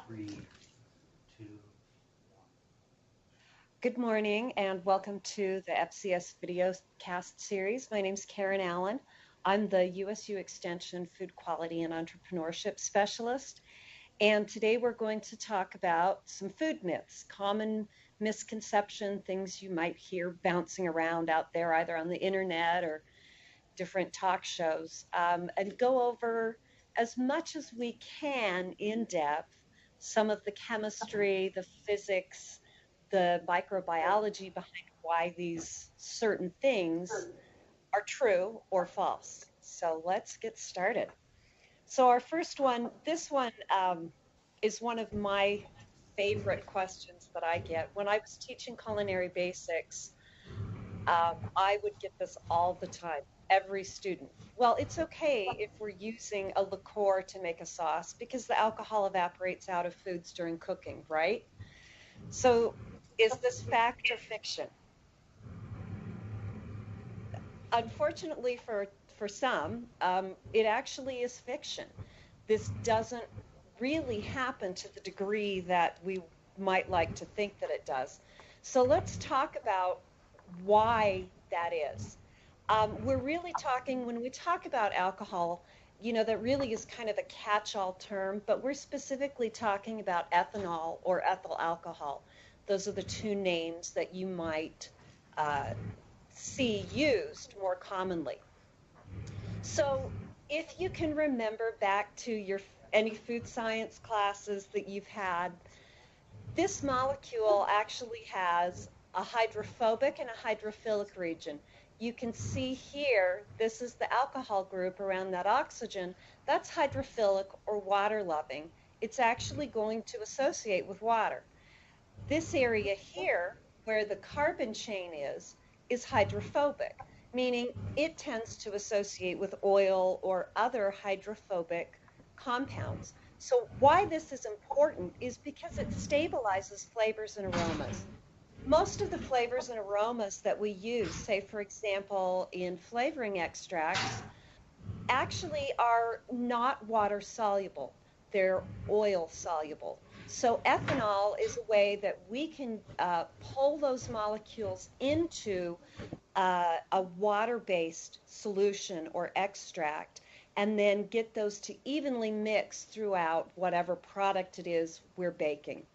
Three, two. Good morning and welcome to the FCS video cast series. My name is Karen Allen. I'm the USU Extension Food Quality and Entrepreneurship Specialist. And today we're going to talk about some food myths, common misconception, things you might hear bouncing around out there, either on the internet or different talk shows, and go over as much as we can in depth some of the chemistry, the physics, the microbiology behind why these certain things are true or false. So let's get started. So, our first one, this one is one of my favorite questions that I get. When I was teaching culinary basics, I would get this all the time, every student. Well, it's okay if we're using a liqueur to make a sauce because the alcohol evaporates out of foods during cooking, right? So, is this fact or fiction? Unfortunately for some, it actually is fiction. This doesn't really happen to the degree that we might like to think that it does. So let's talk about why that is. We're really talking, when we talk about alcohol, that really is kind of a catch-all term, but we're specifically talking about ethanol or ethyl alcohol. Those are the two names that you might uh, see used more commonly. So, if you can remember back to your any food science classes that you've had, this molecule actually has a hydrophobic and a hydrophilic region. You can see here, this is the alcohol group around that oxygen. That's hydrophilic or water loving. It's actually going to associate with water. This area here, where the carbon chain is hydrophobic, meaning it tends to associate with oil or other hydrophobic compounds. So why this is important is because it stabilizes flavors and aromas. Most of the flavors and aromas that we use, say for example in flavoring extracts, actually are not water soluble. They're oil soluble. So ethanol is a way that we can pull those molecules into a water-based solution or extract and then get those to evenly mix throughout whatever product it is we're baking.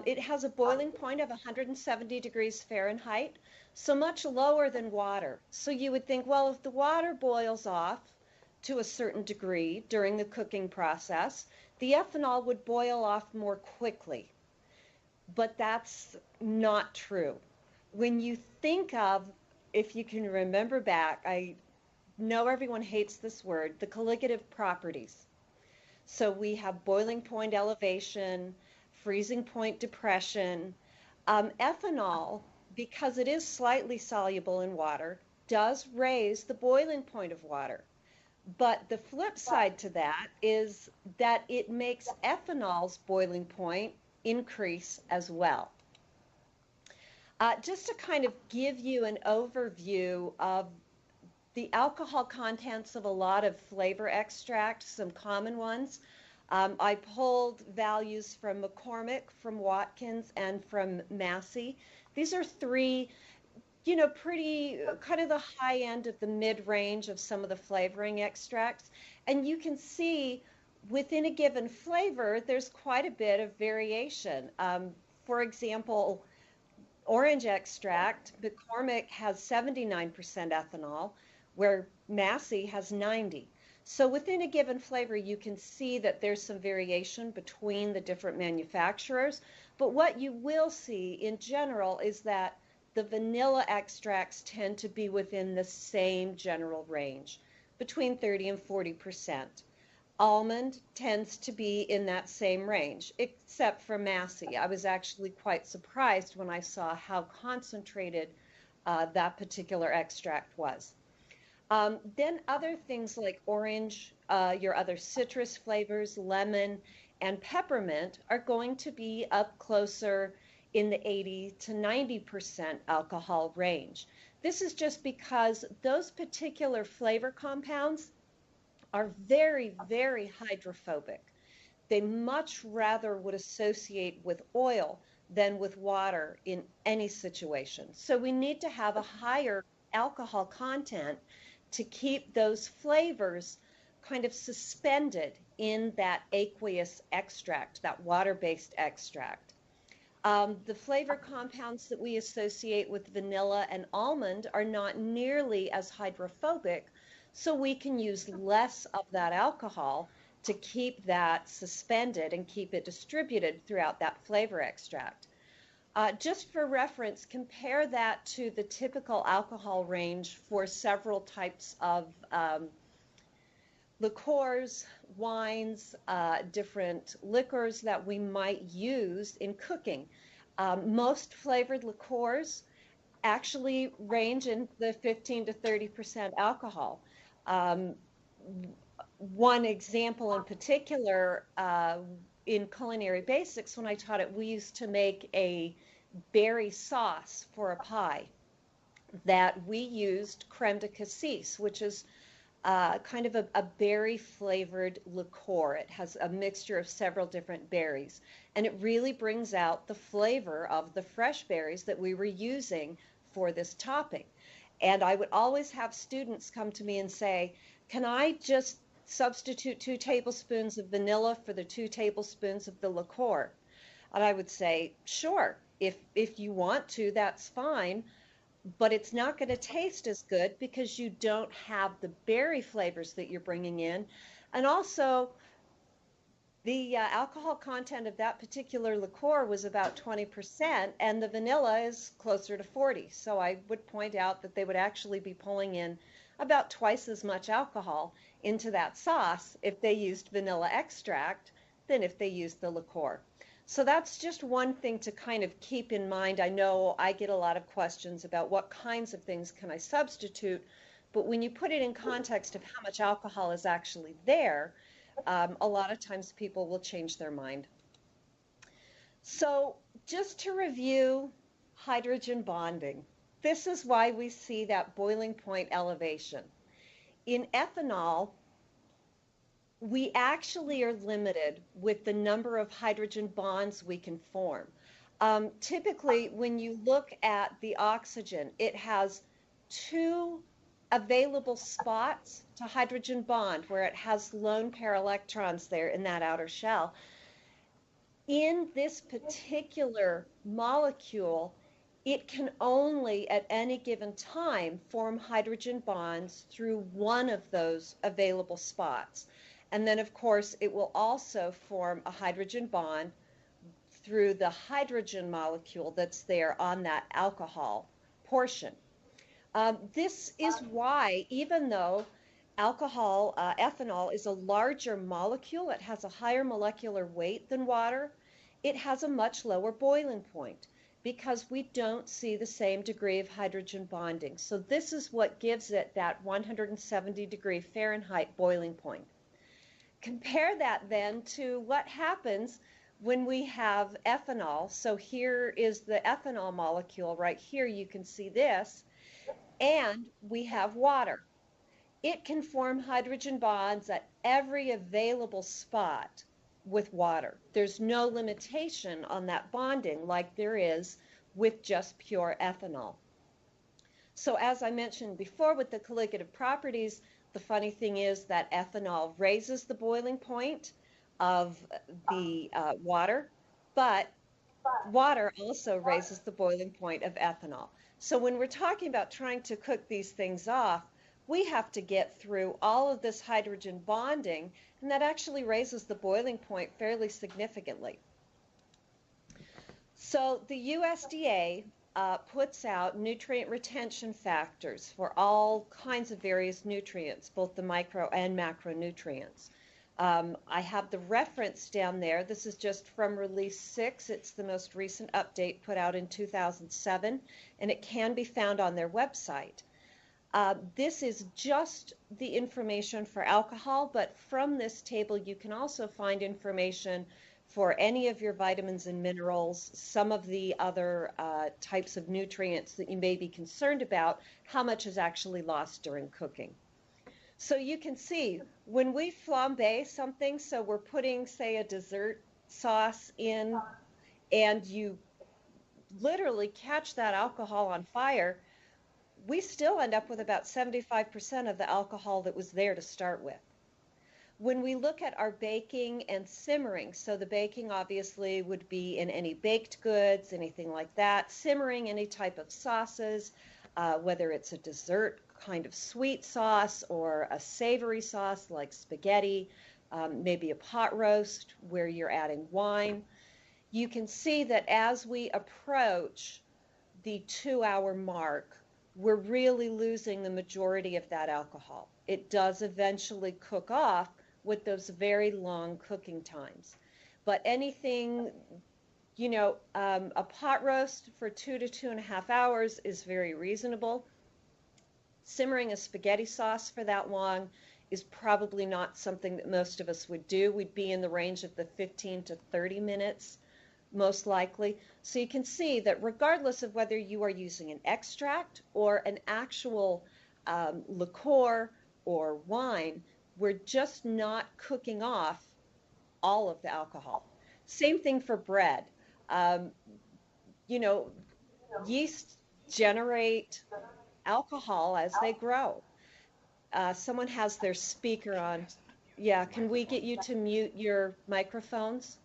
It has a boiling point of 170 degrees Fahrenheit, so much lower than water. So you would think, well, if the water boils off to a certain degree during the cooking process, the ethanol would boil off more quickly. But that's not true. When you think of, if you can remember back, I know everyone hates this word, the colligative properties. So we have boiling point elevation, freezing point depression. Ethanol, because it is slightly soluble in water, does raise the boiling point of water. But the flip side to that is that it makes ethanol's boiling point increase as well. Just to kind of give you an overview of the alcohol contents of a lot of flavor extracts, some common ones. I pulled values from McCormick, from Watkins, and from Massey. These are three, pretty kind of the high end of the mid range of some of the flavoring extracts. And you can see within a given flavor, there's quite a bit of variation. For example, orange extract, McCormick has 79% ethanol, where Massey has 90. So within a given flavor, you can see that there's some variation between the different manufacturers. But what you will see in general is that the vanilla extracts tend to be within the same general range, between 30 and 40%. Almond tends to be in that same range, except for Massey. I was actually quite surprised when I saw how concentrated that particular extract was. Then other things like orange, your other citrus flavors, lemon, and peppermint are going to be up closer in the 80 to 90% alcohol range. This is just because those particular flavor compounds are very, very hydrophobic. they much rather would associate with oil than with water in any situation. So we need to have a higher alcohol content to keep those flavors kind of suspended in that aqueous extract, that water-based extract. The flavor compounds that we associate with vanilla and almond are not nearly as hydrophobic, so we can use less of that alcohol to keep that suspended and keep it distributed throughout that flavor extract. Just for reference, compare that to the typical alcohol range for several types of liqueurs, wines, different liquors that we might use in cooking. Most flavored liqueurs actually range in the 15 to 30% alcohol. Um, One example in particular, in Culinary Basics, when I taught it, we used to make a berry sauce for a pie that we used creme de cassis, which is kind of a berry flavored liqueur. It has a mixture of several different berries, and it really brings out the flavor of the fresh berries that we were using for this topping. And I would always have students come to me and say, can I just substitute 2 tablespoons of vanilla for the 2 tablespoons of the liqueur? And I would say, sure, if you want to, that's fine, but it's not going to taste as good because you don't have the berry flavors that you're bringing in. And also, the alcohol content of that particular liqueur was about 20%, and the vanilla is closer to 40. So I would point out that they would actually be pulling in about twice as much alcohol into that sauce if they used vanilla extract than if they used the liqueur. So that's just one thing to kind of keep in mind. I know I get a lot of questions about what kinds of things can I substitute, but when you put it in context of how much alcohol is actually there, a lot of times people will change their mind. So just to review hydrogen bonding, this is why we see that boiling point elevation. In ethanol, we actually are limited with the number of hydrogen bonds we can form. Typically, when you look at the oxygen, it has 2 available spots to hydrogen bond where it has lone pair electrons there in that outer shell. In this particular molecule, it can only at any given time form hydrogen bonds through one of those available spots. And then, of course, it will also form a hydrogen bond through the hydrogen molecule that's there on that alcohol portion. This is why, even though alcohol, ethanol, is a larger molecule, it has a higher molecular weight than water, it has a much lower boiling point because we don't see the same degree of hydrogen bonding. So this is what gives it that 170-degree Fahrenheit boiling point. Compare that then to what happens when we have ethanol. So here is the ethanol molecule right here. You can see this. And we have water. It can form hydrogen bonds at every available spot with water. There's no limitation on that bonding like there is with just pure ethanol. So as I mentioned before with the colligative properties, the funny thing is that ethanol raises the boiling point of the water, but water also raises the boiling point of ethanol. So when we're talking about trying to cook these things off, we have to get through all of this hydrogen bonding, and that actually raises the boiling point fairly significantly. So the USDA puts out nutrient retention factors for all kinds of various nutrients, both the micro and macronutrients. I have the reference down there. This is just from Release 6. It's the most recent update put out in 2007, and it can be found on their website. This is just the information for alcohol, but from this table you can also find information for any of your vitamins and minerals, some of the other types of nutrients that you may be concerned about, how much is actually lost during cooking. So you can see when we flambe something, so we're putting, say, a dessert sauce in, and you literally catch that alcohol on fire, we still end up with about 75% of the alcohol that was there to start with. When we look at our baking and simmering, so the baking obviously would be in any baked goods, anything like that, simmering any type of sauces, whether it's a dessert kind of sweet sauce or a savory sauce like spaghetti, maybe a pot roast where you're adding wine. You can see that as we approach the 2 hour mark, we're really losing the majority of that alcohol. It does eventually cook off with those very long cooking times. But anything, a pot roast for 2 to 2.5 hours is very reasonable. Simmering a spaghetti sauce for that long is probably not something that most of us would do. We'd be in the range of the 15 to 30 minutes most likely. So you can see that regardless of whether you are using an extract or an actual liqueur or wine, we're just not cooking off all of the alcohol. Same thing for bread. Um, you know, Yeast generate alcohol as they grow. Someone has their speaker on. Yeah, can we get you to mute your microphones?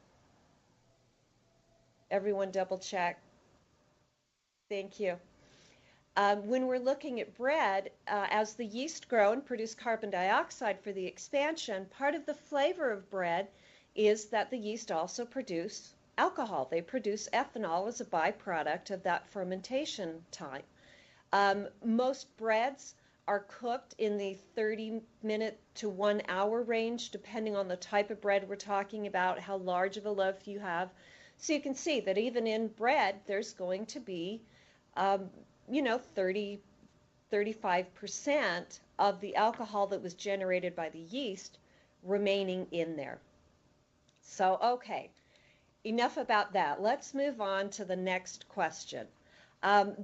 Everyone double check. Thank you. When we're looking at bread, as the yeast grow and produce carbon dioxide for the expansion, part of the flavor of bread is that the yeast also produce alcohol. They produce ethanol as a byproduct of that fermentation time. Most breads are cooked in the 30-minute to 1 hour range, depending on the type of bread we're talking about, how large of a loaf you have. So you can see that even in bread, there's going to be, 30, 35% of the alcohol that was generated by the yeast remaining in there. So, okay, enough about that. Let's move on to the next question.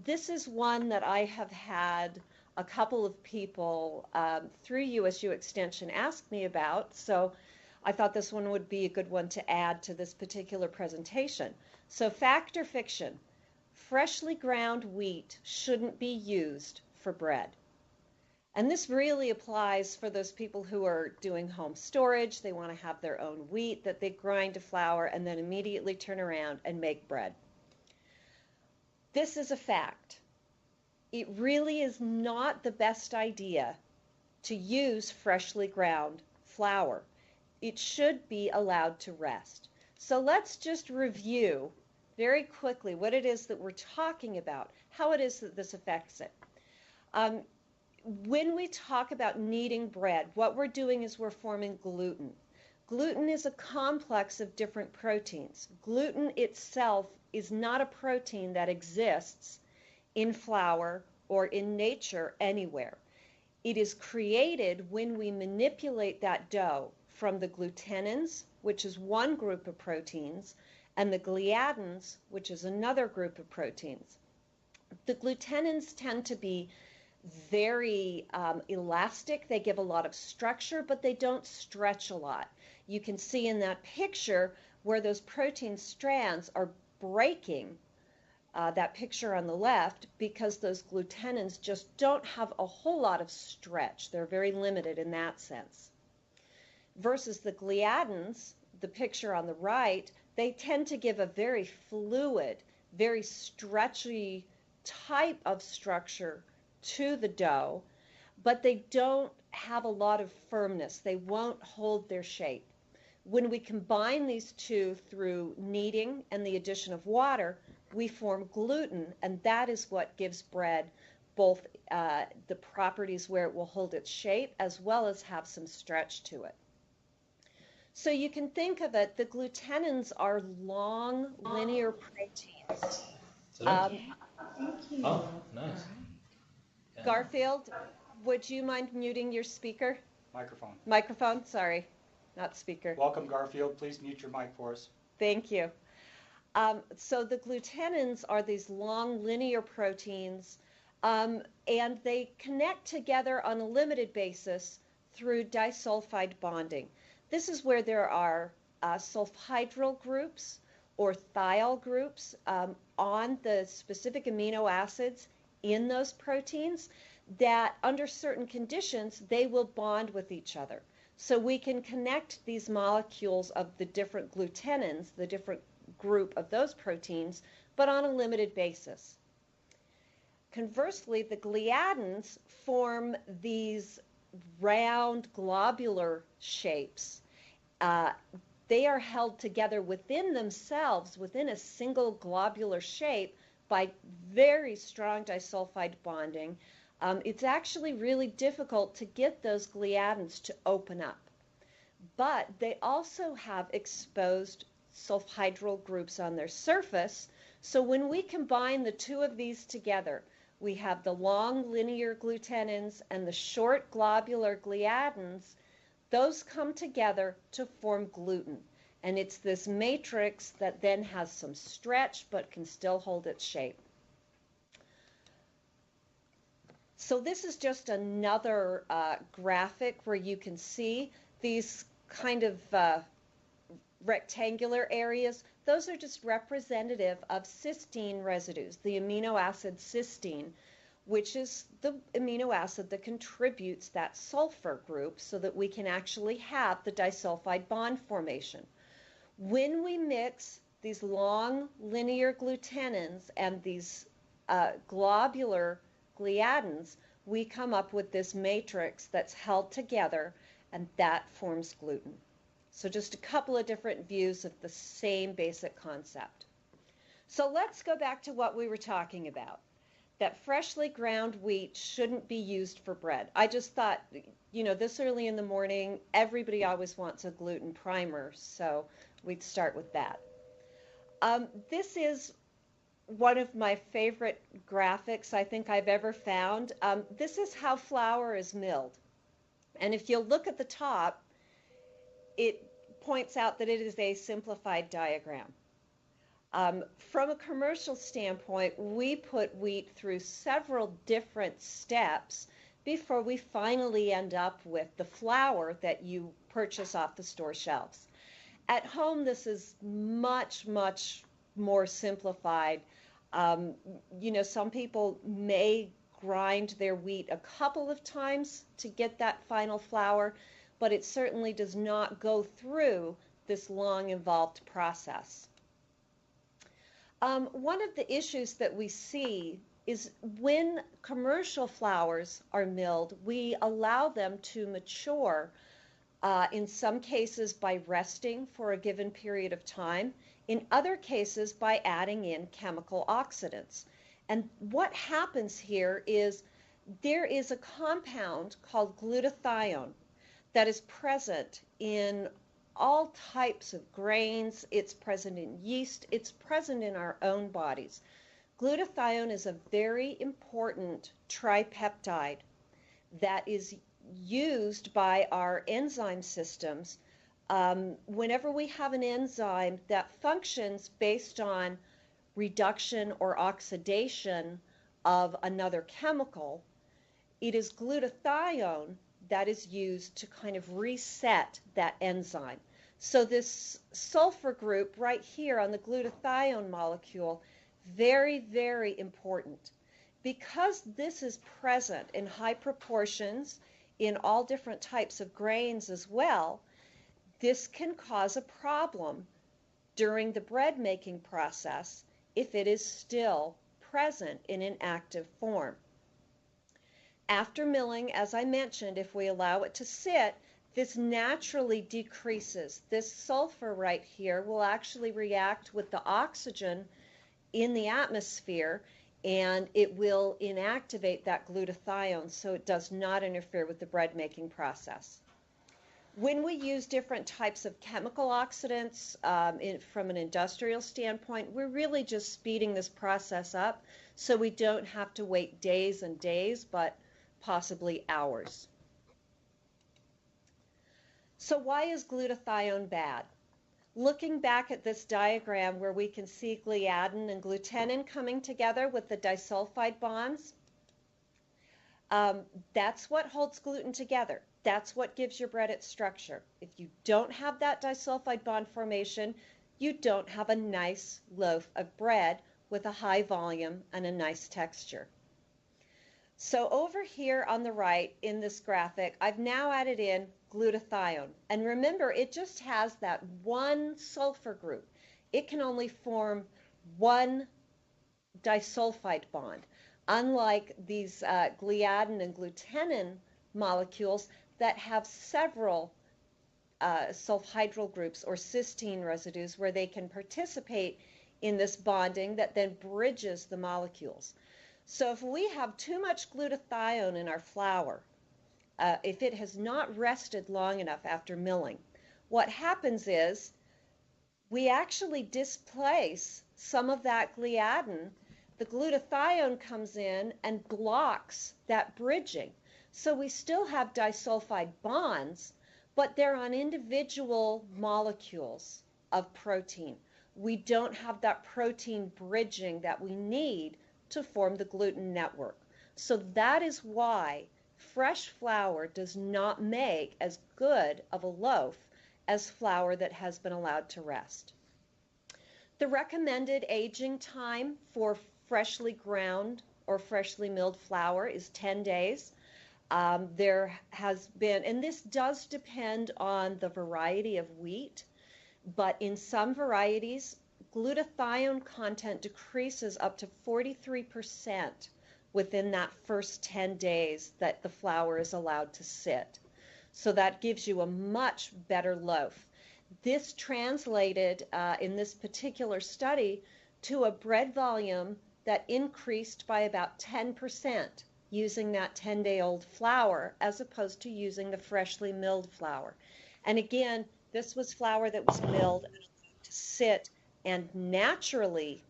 This is one that I have had a couple of people through USU Extension ask me about, so I thought this one would be a good one to add to this particular presentation. So fact or fiction? Freshly ground wheat shouldn't be used for bread. And this really applies for those people who are doing home storage. They want to have their own wheat that they grind to flour and then immediately turn around and make bread. This is a fact. It really is not the best idea to use freshly ground flour. It should be allowed to rest. So let's just review very quickly what it is that we're talking about, how it is that this affects it. When we talk about kneading bread, what we're doing is we're forming gluten. Gluten is a complex of different proteins. Gluten itself is not a protein that exists in flour or in nature anywhere. It is created when we manipulate that dough from the glutenins, which is one group of proteins, and the gliadins, which is another group of proteins. The glutenins tend to be very elastic. They give a lot of structure, but they don't stretch a lot. You can see in that picture where those protein strands are breaking, that picture on the left, because those glutenins just don't have a whole lot of stretch. They're very limited in that sense. Versus the gliadins, the picture on the right, they tend to give a very fluid, very stretchy type of structure to the dough, but they don't have a lot of firmness. They won't hold their shape. When we combine these two through kneading and the addition of water, we form gluten, and that is what gives bread both the properties where it will hold its shape as well as have some stretch to it. So you can think of it, the glutenins are long linear proteins. Thank you. Oh, nice. Yeah. Garfield, would you mind muting your speaker? Microphone. Microphone, sorry, not speaker. Welcome, Garfield. Please mute your mic for us. Thank you. So the glutenins are these long linear proteins, and they connect together on a limited basis through disulfide bonding. This is where there are sulfhydryl groups or thiol groups on the specific amino acids in those proteins that under certain conditions they will bond with each other. So we can connect these molecules of the different glutenins, the different group of those proteins, but on a limited basis. Conversely, the gliadins form these round globular shapes. They are held together within themselves, within a single globular shape, by very strong disulfide bonding. It's actually really difficult to get those gliadins to open up. But they also have exposed sulfhydryl groups on their surface. So when we combine the two of these together, we have the long linear glutenins and the short globular gliadins. Those come together to form gluten. And it's this matrix that then has some stretch but can still hold its shape. So this is just another graphic where you can see these kind of rectangular areas. Those are just representative of cysteine residues, the amino acid cysteine, which is the amino acid that contributes that sulfur group so that we can actually have the disulfide bond formation. When we mix these long linear glutenins and these globular gliadins, we come up with this matrix that's held together, and that forms gluten. So just a couple of different views of the same basic concept. So let's go back to what we were talking about, that freshly ground wheat shouldn't be used for bread. I just thought, you know, this early in the morning, everybody always wants a gluten primer, so we'd start with that. This is one of my favorite graphics I think I've ever found. This is how flour is milled. And if you look at the top, it points out that it is a simplified diagram. From a commercial standpoint, we put wheat through several different steps before we finally end up with the flour that you purchase off the store shelves. At home, this is much, much more simplified. You know, some people may grind their wheat a couple of times to get that final flour, but it certainly does not go through this long involved process. One of the issues that we see is when commercial flours are milled, we allow them to mature in some cases by resting for a given period of time, in other cases by adding in chemical oxidants. And what happens here is there is a compound called glutathione that is present in all types of grains. It's present in yeast. It's present in our own bodies. Glutathione is a very important tripeptide that is used by our enzyme systems. Whenever we have an enzyme that functions based on reduction or oxidation of another chemical, it is glutathione that is used to kind of reset that enzyme. So this sulfur group right here on the glutathione molecule, very, very important. Because this is present in high proportions in all different types of grains as well, this can cause a problem during the bread making process if it is still present in an active form. After milling, as I mentioned, if we allow it to sit, this naturally decreases. This sulfur right here will actually react with the oxygen in the atmosphere, and it will inactivate that glutathione so it does not interfere with the bread making process. When we use different types of chemical oxidants from an industrial standpoint, we're really just speeding this process up so we don't have to wait days and days, but possibly hours. So why is glutathione bad? Looking back at this diagram where we can see gliadin and glutenin coming together with the disulfide bonds, that's what holds gluten together. That's what gives your bread its structure. If you don't have that disulfide bond formation, you don't have a nice loaf of bread with a high volume and a nice texture. So over here on the right in this graphic, I've now added in glutathione. And remember, it just has that one sulfur group. It can only form one disulfide bond, unlike these gliadin and glutenin molecules that have several sulfhydryl groups or cysteine residues where they can participate in this bonding that then bridges the molecules. So if we have too much glutathione in our flour, if it has not rested long enough after milling, what happens is we actually displace some of that gliadin. The glutathione comes in and blocks that bridging. So we still have disulfide bonds, but they're on individual molecules of protein. We don't have that protein bridging that we need to form the gluten network. So that is why fresh flour does not make as good of a loaf as flour that has been allowed to rest. The recommended aging time for freshly ground or freshly milled flour is 10 days. There has been, and this does depend on the variety of wheat, but in some varieties, glutathione content decreases up to 43% within that first 10 days that the flour is allowed to sit. So that gives you a much better loaf. This translated in this particular study to a bread volume that increased by about 10% using that 10-day-old flour as opposed to using the freshly milled flour. And again, this was flour that was milled to sit and naturally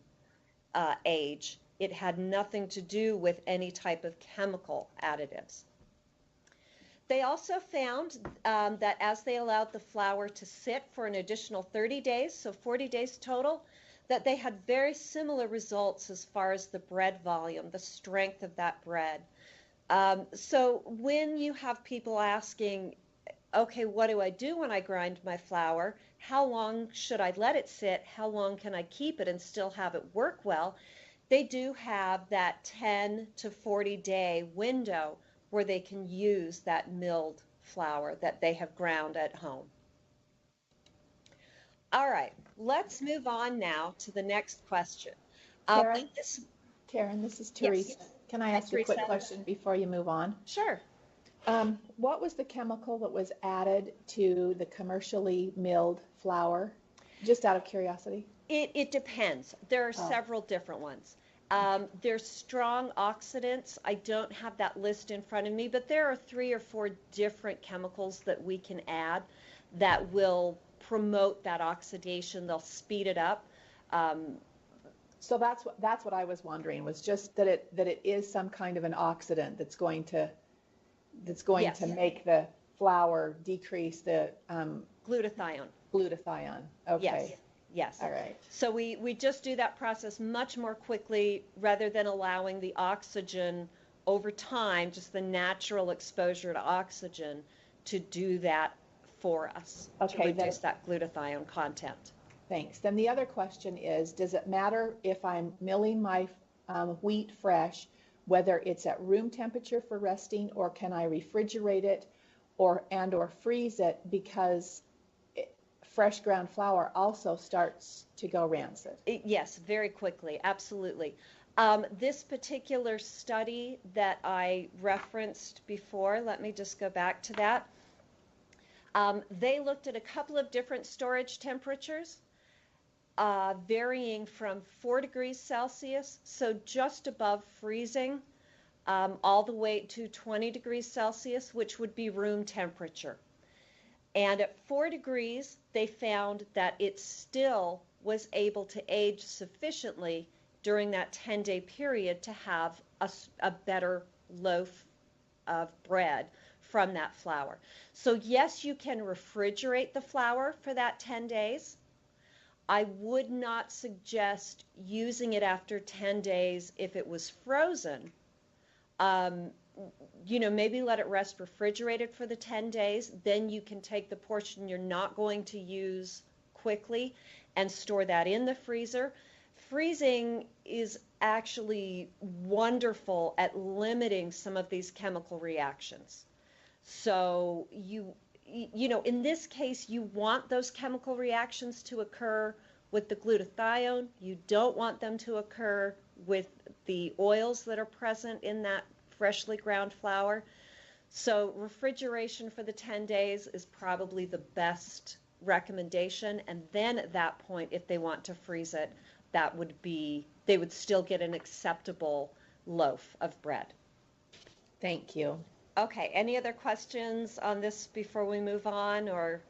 age. It had nothing to do with any type of chemical additives. They also found that as they allowed the flour to sit for an additional 30 days, so 40 days total, that they had very similar results as far as the bread volume, the strength of that bread. So when you have people asking, okay, what do I do when I grind my flour? How long should I let it sit? How long can I keep it and still have it work well? They do have that 10 to 40 day window where they can use that milled flour that they have ground at home. All right, let's move on now to the next question. Karen, this is Teresa. Yes. Can I ask you a quick question before you move on? Sure. What was the chemical that was added to the commercially milled flour? Just out of curiosity. It depends. There are several different ones. There's strong oxidants. I don't have that list in front of me, but there are 3 or 4 different chemicals that we can add that will promote that oxidation. They'll speed it up. So that's what I was wondering, was just that it is some kind of an oxidant that's going to Yes. to make the flour decrease the Glutathione. glutathione. Okay. Yes. Yes. All right. So we just do that process much more quickly rather than allowing the oxygen over time, just the natural exposure to oxygen, to do that for us, to reduce that glutathione content. Thanks. Then the other question is, does it matter if I'm milling my wheat fresh, whether it's at room temperature for resting, or can I refrigerate it or freeze it, because fresh ground flour also starts to go rancid? Yes, very quickly, absolutely. This particular study that I referenced before, let me just go back to that. They looked at a couple of different storage temperatures, varying from 4 degrees Celsius, so just above freezing, all the way to 20 degrees Celsius, which would be room temperature. And at 4 degrees, they found that it still was able to age sufficiently during that 10-day period to have a better loaf of bread from that flour. So yes, you can refrigerate the flour for that 10 days. I would not suggest using it after 10 days if it was frozen. maybe let it rest refrigerated for the 10 days. Then you can take the portion you're not going to use quickly and store that in the freezer. Freezing is actually wonderful at limiting some of these chemical reactions. So in this case, you want those chemical reactions to occur with the glutathione. You don't want them to occur with the oils that are present in that freshly ground flour. So refrigeration for the 10 days is probably the best recommendation. And then at that point, if they want to freeze it, they would still get an acceptable loaf of bread. Thank you. Okay, any other questions on this before we move on, or?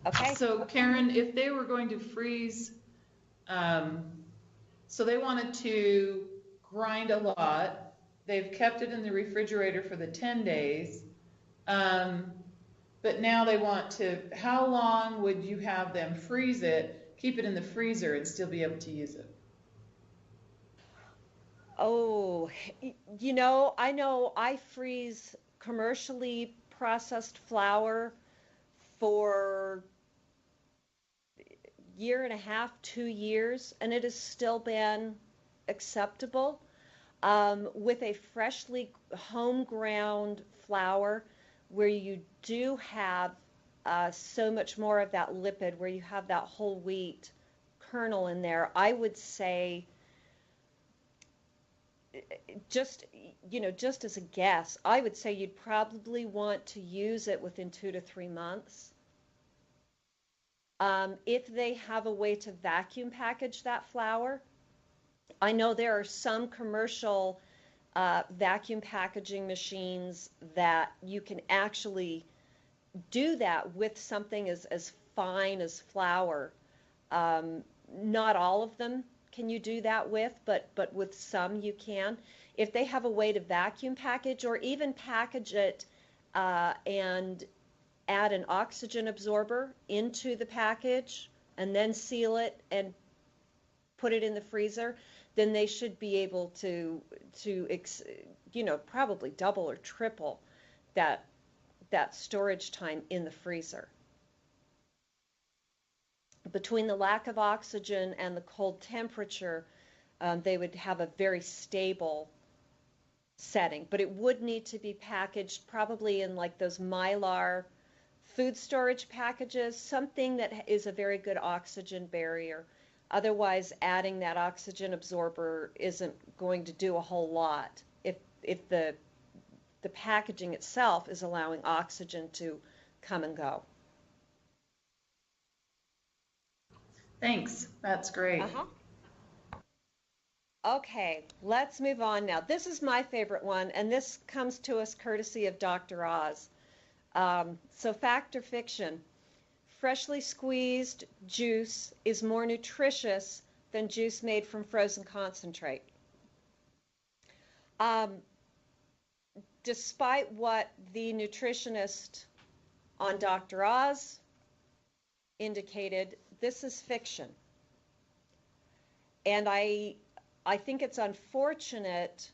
Okay. So Karen, if they were going to freeze, so they wanted to grind a lot, they've kept it in the refrigerator for the 10 days, but now they want to, how long would you have them freeze it, keep it in the freezer and still be able to use it? Oh, I know I freeze commercially processed flour for year and a half, 2 years, and it has still been acceptable. With a freshly home ground flour, where you do have so much more of that lipid, where you have that whole wheat kernel in there, I would say, just as a guess, I would say you'd probably want to use it within 2 to 3 months. If they have a way to vacuum package that flour, I know there are some commercial vacuum packaging machines that you can actually do that with something as fine as flour. Not all of them can you do that with, but with some you can. If they have a way to vacuum package or even package it and add an oxygen absorber into the package and then seal it and put it in the freezer, then they should be able to probably double or triple that storage time in the freezer. Between the lack of oxygen and the cold temperature, they would have a very stable setting, but it would need to be packaged probably in like those Mylar food storage packages, something that is a very good oxygen barrier. Otherwise, adding that oxygen absorber isn't going to do a whole lot if the packaging itself is allowing oxygen to come and go. Thanks, that's great. Okay, let's move on now. This is my favorite one, and this comes to us courtesy of Dr. Oz. So fact or fiction? Freshly squeezed juice is more nutritious than juice made from frozen concentrate. Despite what the nutritionist on Dr. Oz indicated, this is fiction. And I think it's unfortunate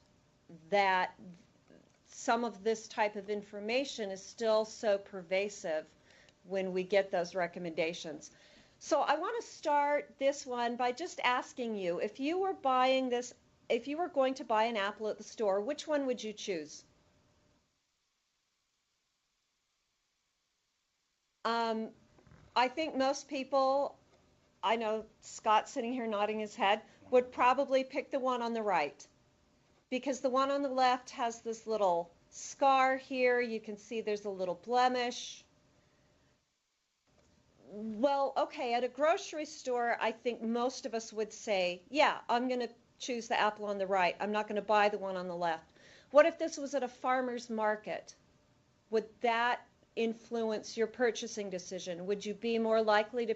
that some of this type of information is still so pervasive when we get those recommendations. So I want to start this one by just asking you, if you were going to buy an apple at the store, which one would you choose? I think most people, I know Scott sitting here nodding his head, would probably pick the one on the right, because the one on the left has this little scar here. You can see there's a little blemish. Well, okay, at a grocery store, I think most of us would say, yeah, I'm going to choose the apple on the right. I'm not going to buy the one on the left. What if this was at a farmer's market? Would that influence your purchasing decision? Would you be more likely to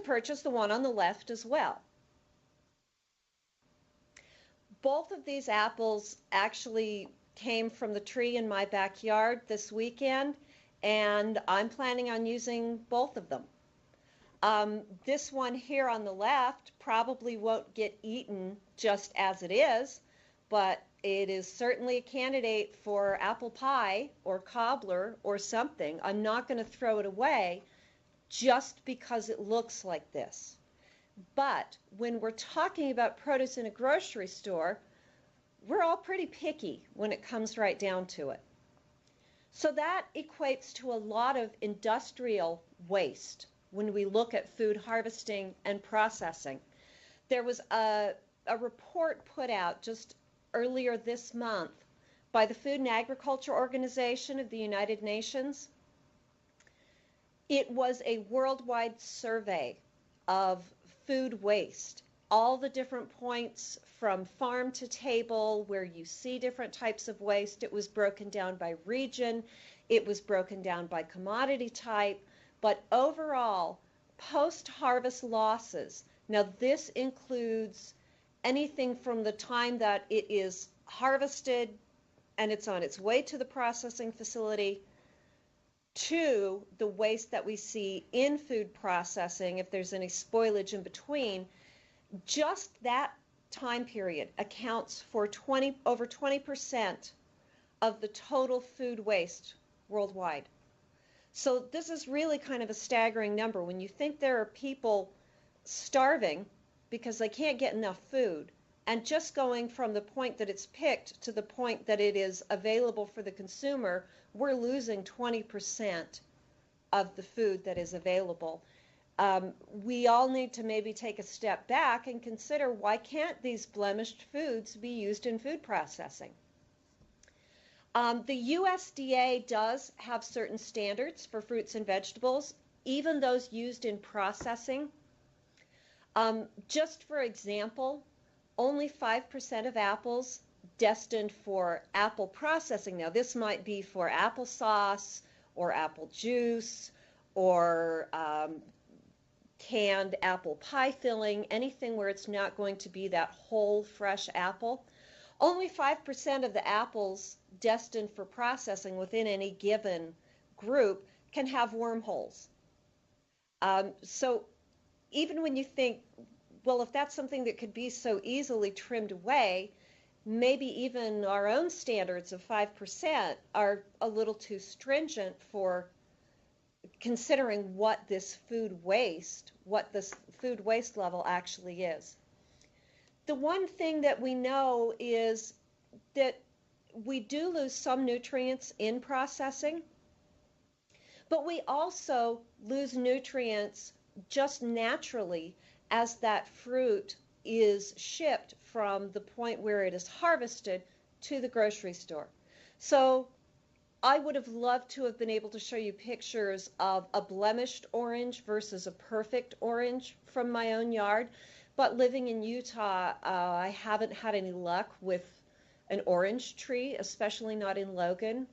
purchase the one on the left as well? Both of these apples actually came from the tree in my backyard this weekend, and I'm planning on using both of them. This one here on the left probably won't get eaten just as it is, but it is certainly a candidate for apple pie or cobbler or something. I'm not going to throw it away just because it looks like this. But when we're talking about produce in a grocery store, we're all pretty picky when it comes right down to it. So that equates to a lot of industrial waste when we look at food harvesting and processing. There was a report put out just earlier this month by the Food and Agriculture Organization of the United Nations. It was a worldwide survey of food waste, all the different points from farm to table where you see different types of waste. It was broken down by region, it was broken down by commodity type, but overall, post-harvest losses. Now this includes anything from the time that it is harvested and it's on its way to the processing facility to the waste that we see in food processing, if there's any spoilage in between. Just that time period accounts for over 20% of the total food waste worldwide. So this is really kind of a staggering number. When you think there are people starving because they can't get enough food, and just going from the point that it's picked to the point that it is available for the consumer, we're losing 20% of the food that is available. We all need to maybe take a step back and consider, why can't these blemished foods be used in food processing? The USDA does have certain standards for fruits and vegetables, even those used in processing. Just for example, only 5% of apples destined for apple processing. Now this might be for applesauce or apple juice or canned apple pie filling, anything where it's not going to be that whole fresh apple. Only 5% of the apples destined for processing within any given group can have wormholes. So even when you think, well, if that's something that could be so easily trimmed away, maybe even our own standards of 5% are a little too stringent for considering what this food waste level actually is. The one thing that we know is that we do lose some nutrients in processing, but we also lose nutrients just naturally as that fruit is shipped from the point where it is harvested to the grocery store. So I would have loved to have been able to show you pictures of a blemished orange versus a perfect orange from my own yard, but living in Utah, I haven't had any luck with an orange tree, especially not in Logan.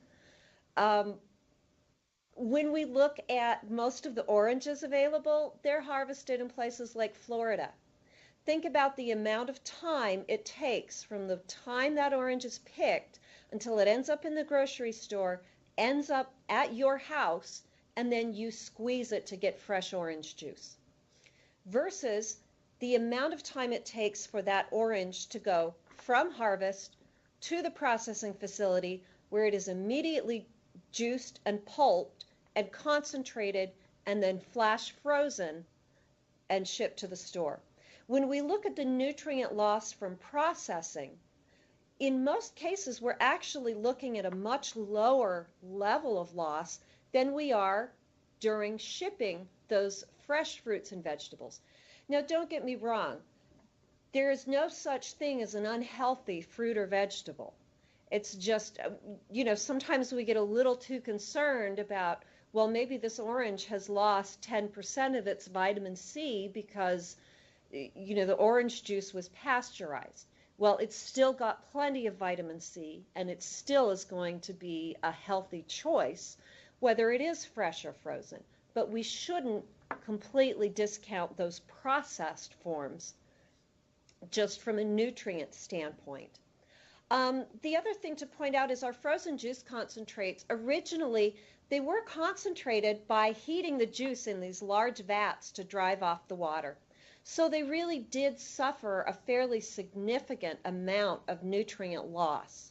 When we look at most of the oranges available, they're harvested in places like Florida. Think about the amount of time it takes from the time that orange is picked until it ends up in the grocery store, ends up at your house, and then you squeeze it to get fresh orange juice. Versus the amount of time it takes for that orange to go from harvest to the processing facility, where it is immediately juiced and pulped and concentrated and then flash frozen and shipped to the store. When we look at the nutrient loss from processing, in most cases we're actually looking at a much lower level of loss than we are during shipping those fresh fruits and vegetables. Now don't get me wrong, there is no such thing as an unhealthy fruit or vegetable. It's just, sometimes we get a little too concerned about, well, maybe this orange has lost 10% of its vitamin C because, the orange juice was pasteurized. Well, it's still got plenty of vitamin C, and it still is going to be a healthy choice, whether it is fresh or frozen. But we shouldn't completely discount those processed forms just from a nutrient standpoint. The other thing to point out is our frozen juice concentrates. Originally, they were concentrated by heating the juice in these large vats to drive off the water. So they really did suffer a fairly significant amount of nutrient loss.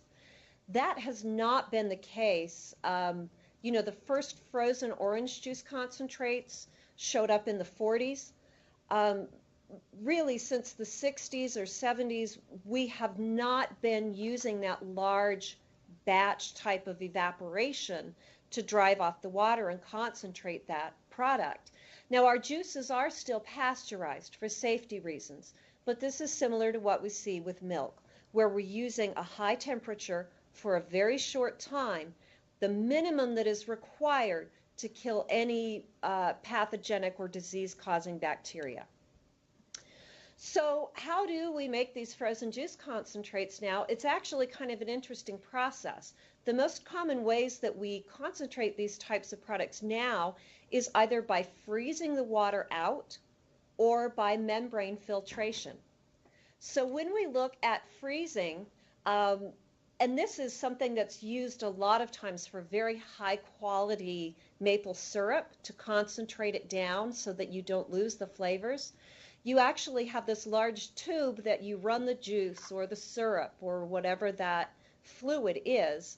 That has not been the case. The first frozen orange juice concentrates showed up in the 40s. Really, since the 60s or 70s, we have not been using that large batch type of evaporation to drive off the water and concentrate that product. Now, our juices are still pasteurized for safety reasons, but this is similar to what we see with milk, where we're using a high temperature for a very short time, the minimum that is required to kill any pathogenic or disease-causing bacteria. So how do we make these frozen juice concentrates now? It's actually kind of an interesting process. The most common ways that we concentrate these types of products now is either by freezing the water out or by membrane filtration. So when we look at freezing, and this is something that's used a lot of times for very high quality maple syrup to concentrate it down so that you don't lose the flavors. You actually have this large tube that you run the juice or the syrup or whatever that fluid is,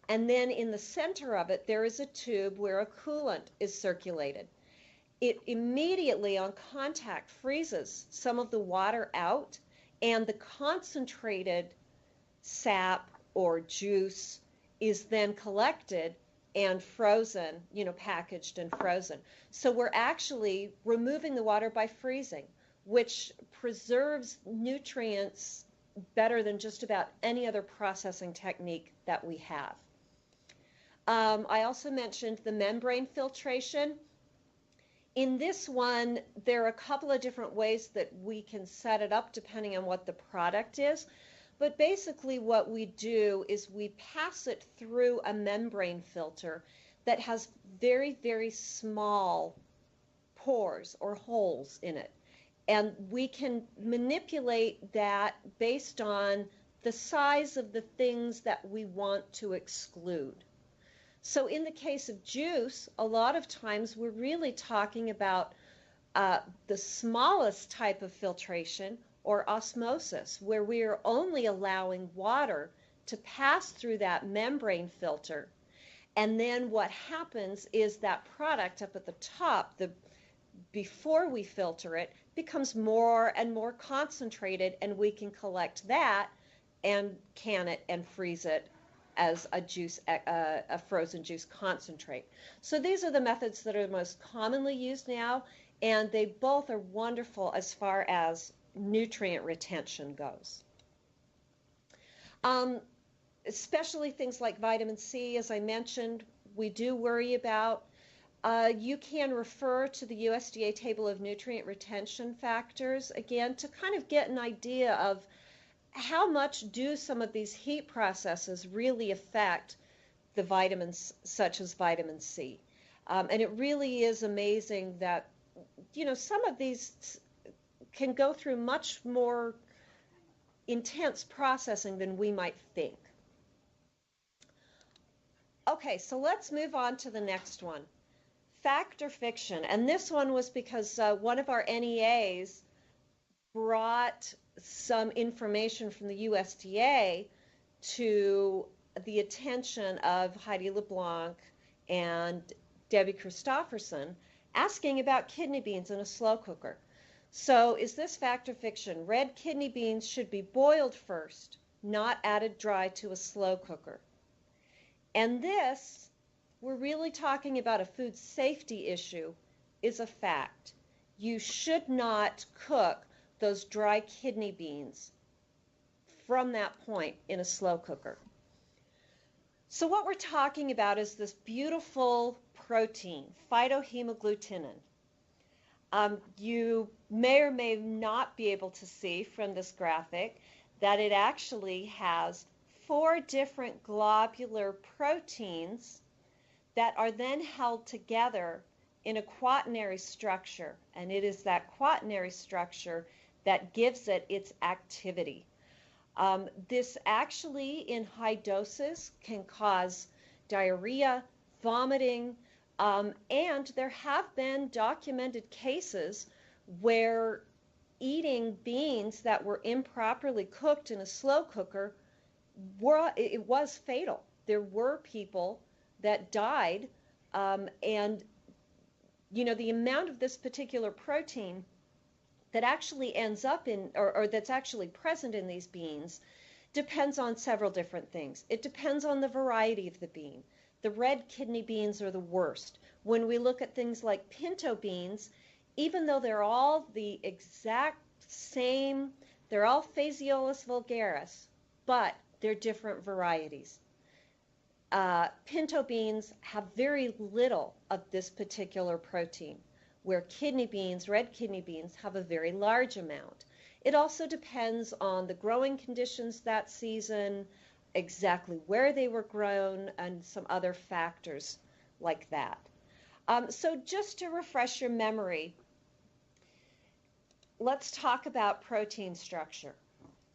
and then in the center of it there is a tube where a coolant is circulated. It immediately on contact freezes some of the water out, and the concentrated sap or juice is then collected and frozen, packaged and frozen. So we're actually removing the water by freezing, which preserves nutrients better than just about any other processing technique that we have. I also mentioned the membrane filtration. In this one, there are a couple of different ways that we can set it up depending on what the product is. But basically what we do is we pass it through a membrane filter that has very, very small pores or holes in it. And we can manipulate that based on the size of the things that we want to exclude. So in the case of juice, a lot of times we're really talking about the smallest type of filtration, or osmosis, where we are only allowing water to pass through that membrane filter. And then what happens is that product up at the top, before we filter it, becomes more and more concentrated, and we can collect that and can it and freeze it as a frozen juice concentrate. So these are the methods that are most commonly used now, and they both are wonderful as far as nutrient retention goes. Especially things like vitamin C, as I mentioned, we do worry about. You can refer to the USDA table of nutrient retention factors, again, to kind of get an idea of how much do some of these heat processes really affect the vitamins, such as vitamin C. And it really is amazing that, some of these can go through much more intense processing than we might think. Okay, so let's move on to the next one. Fact or fiction? And this one was because one of our NEAs brought some information from the USDA to the attention of Heidi LeBlanc and Debbie Christopherson, asking about kidney beans in a slow cooker. So is this fact or fiction? Red kidney beans should be boiled first, not added dry to a slow cooker. And this, we're really talking about a food safety issue, is a fact. You should not cook those dry kidney beans from that point in a slow cooker. So what we're talking about is this beautiful protein, phytohemagglutinin. You may or may not be able to see from this graphic that it actually has 4 different globular proteins that are then held together in a quaternary structure, and it is that quaternary structure that gives it its activity. This actually, in high doses, can cause diarrhea, vomiting, and there have been documented cases where eating beans that were improperly cooked in a slow cooker, it was fatal. There were people that died, and the amount of this particular protein that actually ends up in, or that's actually present in these beans, depends on several different things. It depends on the variety of the bean. The red kidney beans are the worst. When we look at things like pinto beans, even though they're all the exact same, they're all Phaseolus vulgaris, but they're different varieties. Pinto beans have very little of this particular protein, where kidney beans, red kidney beans, have a very large amount. It also depends on the growing conditions that season, exactly where they were grown, and some other factors like that. So just to refresh your memory, let's talk about protein structure.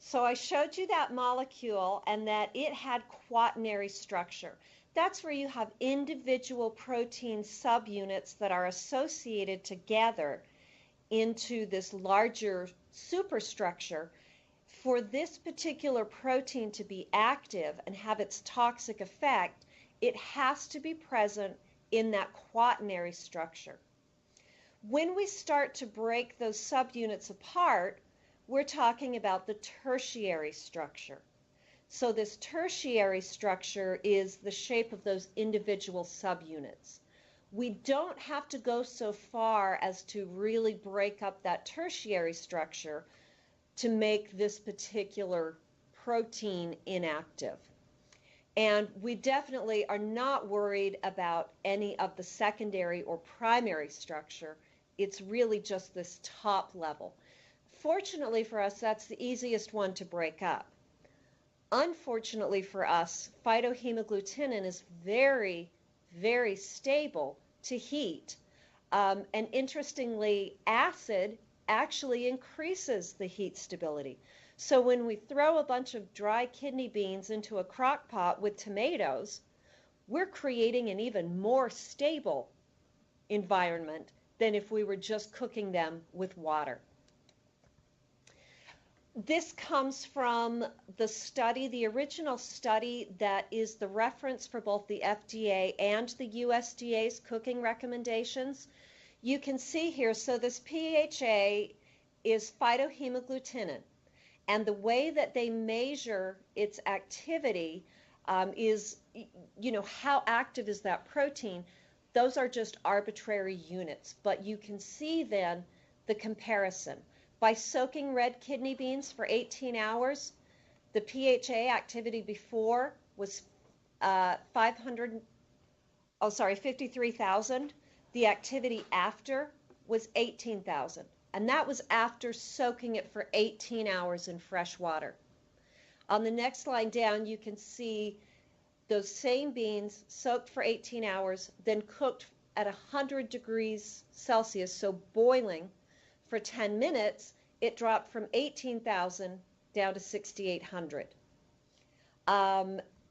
So I showed you that molecule and that it had quaternary structure. That's where you have individual protein subunits that are associated together into this larger superstructure. For this particular protein to be active and have its toxic effect, it has to be present in that quaternary structure. When we start to break those subunits apart, we're talking about the tertiary structure. So this tertiary structure is the shape of those individual subunits. We don't have to go so far as to really break up that tertiary structure to make this particular protein inactive. And we definitely are not worried about any of the secondary or primary structure. It's really just this top level. Fortunately for us, that's the easiest one to break up. Unfortunately for us, phytohemagglutinin is very, very stable to heat. And interestingly, acid actually increases the heat stability. So when we throw a bunch of dry kidney beans into a crock pot with tomatoes, we're creating an even more stable environment than if we were just cooking them with water. This comes from the study, the original study that is the reference for both the FDA and the USDA's cooking recommendations. You can see here, so this PHA is phytohemagglutinin, and the way that they measure its activity is, how active is that protein? Those are just arbitrary units, but you can see then the comparison. By soaking red kidney beans for 18 hours, the PHA activity before was 53,000. The activity after was 18,000. And that was after soaking it for 18 hours in fresh water. On the next line down, you can see those same beans soaked for 18 hours, then cooked at 100 degrees Celsius, so boiling, for 10 minutes, it dropped from 18,000 down to 6,800.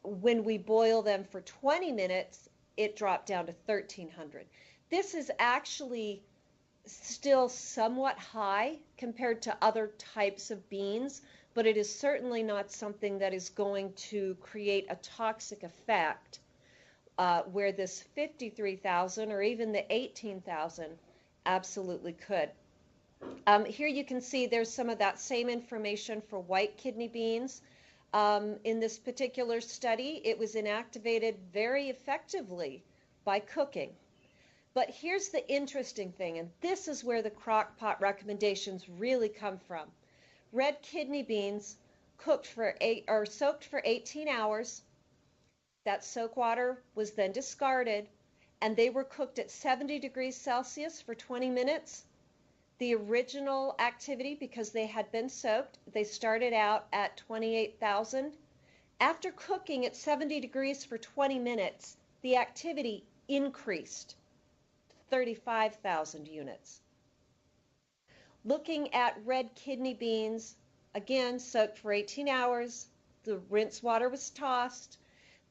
When we boil them for 20 minutes, it dropped down to 1,300. This is actually still somewhat high compared to other types of beans, but it is certainly not something that is going to create a toxic effect where this 53,000 or even the 18,000 absolutely could. Here you can see there's some of that same information for white kidney beans. In this particular study, it was inactivated very effectively by cooking. But here's the interesting thing, and this is where the crock pot recommendations really come from. Red kidney beans soaked for 18 hours. That soak water was then discarded, and they were cooked at 70 degrees Celsius for 20 minutes. The original activity, because they had been soaked, they started out at 28,000. After cooking at 70 degrees for 20 minutes, the activity increased to 35,000 units. Looking at red kidney beans, again, soaked for 18 hours, the rinse water was tossed.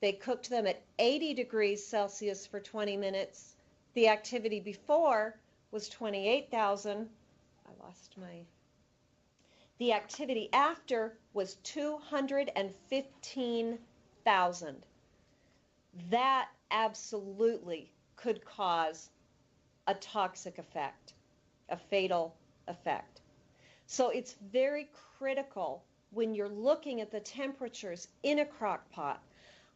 They cooked them at 80 degrees Celsius for 20 minutes. The activity before was 28,000. I lost my The activity after was 215,000. That absolutely could cause a toxic effect, a fatal effect. So it's very critical when you're looking at the temperatures in a crock pot.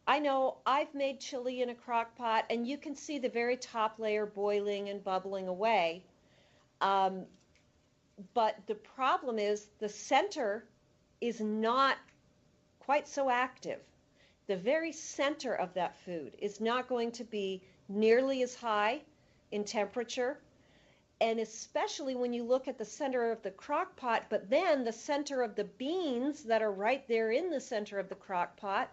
I know I've made chili in a crock pot, and you can see the very top layer boiling and bubbling away. But the problem is the center is not quite so active. The very center of that food is not going to be nearly as high in temperature. And especially when you look at the center of the crock pot, but then the center of the beans that are right there in the center of the crock pot,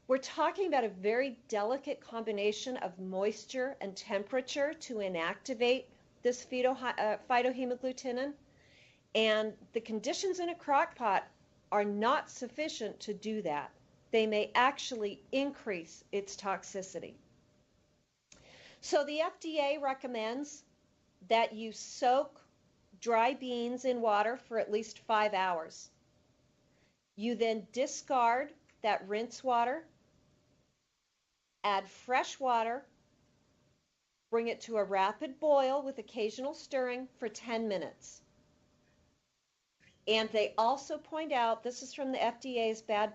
we're talking about a very delicate combination of moisture and temperature to inactivate this phytohemagglutinin. And the conditions in a crock pot are not sufficient to do that. They may actually increase its toxicity. So the FDA recommends that you soak dry beans in water for at least 5 hours. You then discard that rinse water, add fresh water, bring it to a rapid boil with occasional stirring for 10 minutes. And they also point out, this is from the FDA's Bad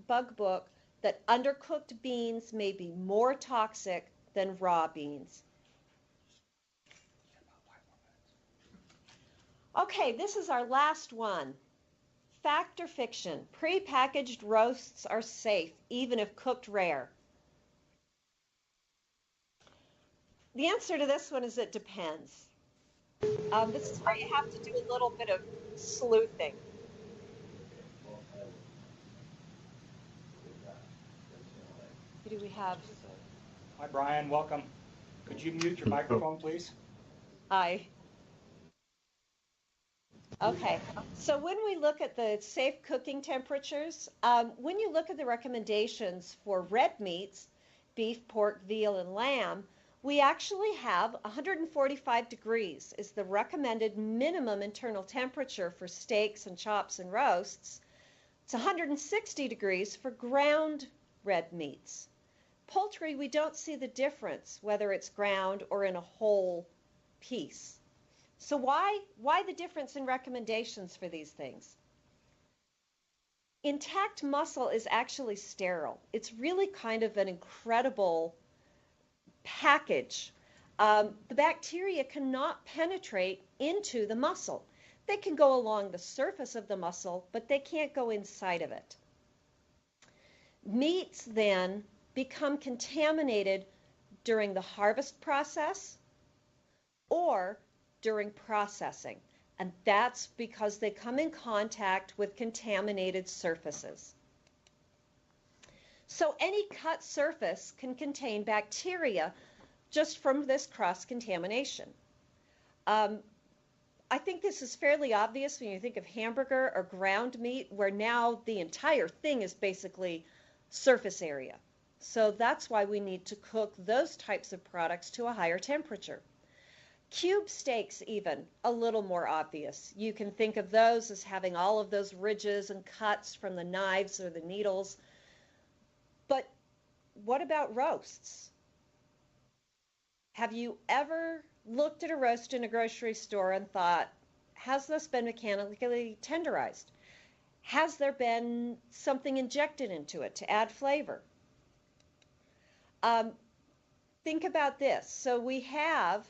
Bug Book, that undercooked beans may be more toxic than raw beans. Okay, this is our last one. Fact or fiction? Pre-packaged roasts are safe, even if cooked rare. The answer to this one is it depends. This is where you have to do a little bit of sleuthing. Who do we have? Hi, Brian, welcome. Could you mute your microphone, please? Hi. Okay, so when we look at the safe cooking temperatures, when you look at the recommendations for red meats, beef, pork, veal, and lamb, we actually have 145 degrees is the recommended minimum internal temperature for steaks and chops and roasts. It's 160 degrees for ground red meats. Poultry, we don't see the difference whether it's ground or in a whole piece. So why the difference in recommendations for these things? Intact muscle is actually sterile. It's really kind of an incredible package. The bacteria cannot penetrate into the muscle. They can go along the surface of the muscle, but they can't go inside of it. Meats then become contaminated during the harvest process or during processing, and that's because they come in contact with contaminated surfaces. So any cut surface can contain bacteria just from this cross-contamination. I think this is fairly obvious when you think of hamburger or ground meat, where now the entire thing is basically surface area. So that's why we need to cook those types of products to a higher temperature. Cube steaks, even a little more obvious. You can think of those as having all of those ridges and cuts from the knives or the needles. But what about roasts? Have you ever looked at a roast in a grocery store and thought, has this been mechanically tenderized? Has there been something injected into it to add flavor? Think about this. So we have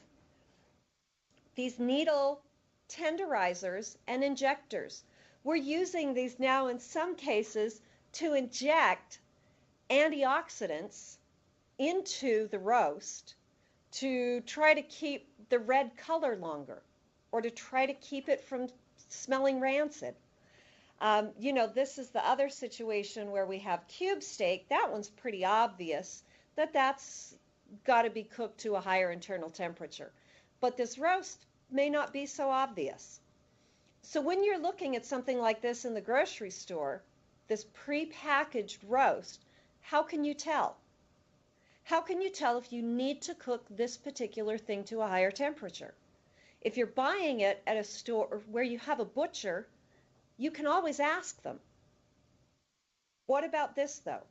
these needle tenderizers and injectors. We're using these now in some cases to inject antioxidants into the roast to try to keep the red color longer or to try to keep it from smelling rancid. This is the other situation where we have cube steak. That one's pretty obvious that that's got to be cooked to a higher internal temperature. But this roast may not be so obvious. So when you're looking at something like this in the grocery store, this pre-packaged roast, how can you tell? How can you tell if you need to cook this particular thing to a higher temperature? If you're buying it at a store where you have a butcher, you can always ask them. What about this though?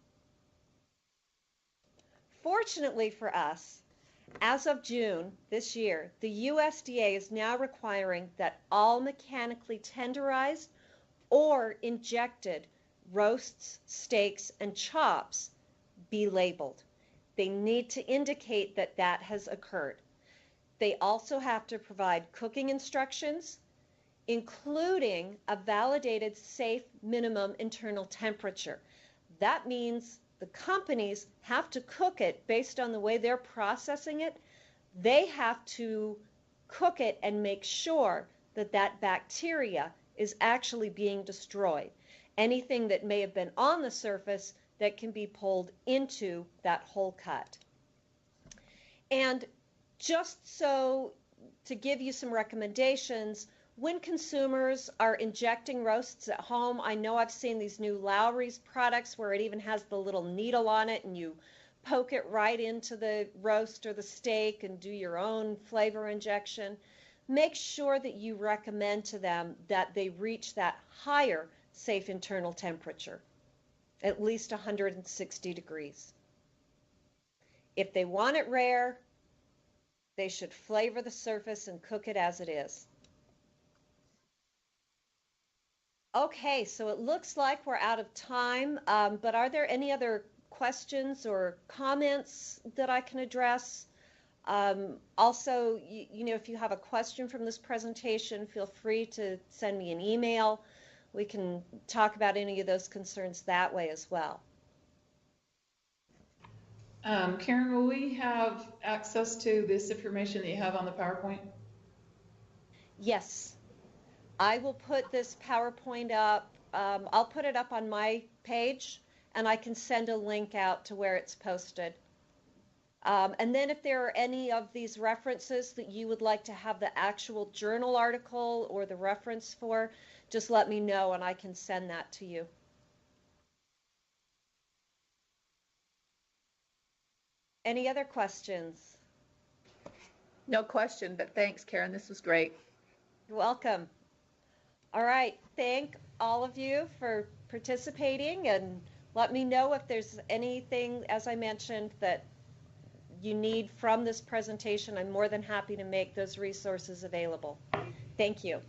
Fortunately for us, as of June this year, the USDA is now requiring that all mechanically tenderized or injected roasts, steaks, and chops be labeled. They need to indicate that that has occurred. They also have to provide cooking instructions, including a validated safe minimum internal temperature. That means the companies have to cook it based on the way they're processing it. They have to cook it and make sure that that bacteria is actually being destroyed. Anything that may have been on the surface that can be pulled into that whole cut. And just so to give you some recommendations, when consumers are injecting roasts at home, I know I've seen these new Lowry's products where it even has the little needle on it and you poke it right into the roast or the steak and do your own flavor injection. Make sure that you recommend to them that they reach that higher safe internal temperature, at least 160 degrees. If they want it rare, they should flavor the surface and cook it as it is. Okay, so it looks like we're out of time, but are there any other questions or comments that I can address? Also, you know, if you have a question from this presentation, feel free to send me an email. We can talk about any of those concerns that way as well. Karen, will we have access to this information that you have on the PowerPoint? Yes, I will put this PowerPoint up. I'll put it up on my page, and I can send a link out to where it's posted. And then if there are any of these references that you would like to have the actual journal article or the reference for, just let me know and I can send that to you. Any other questions? No question, but thanks, Karen. This was great. You're welcome. All right. Thank all of you for participating, and let me know if there's anything, as I mentioned, that you need from this presentation. I'm more than happy to make those resources available. Thank you.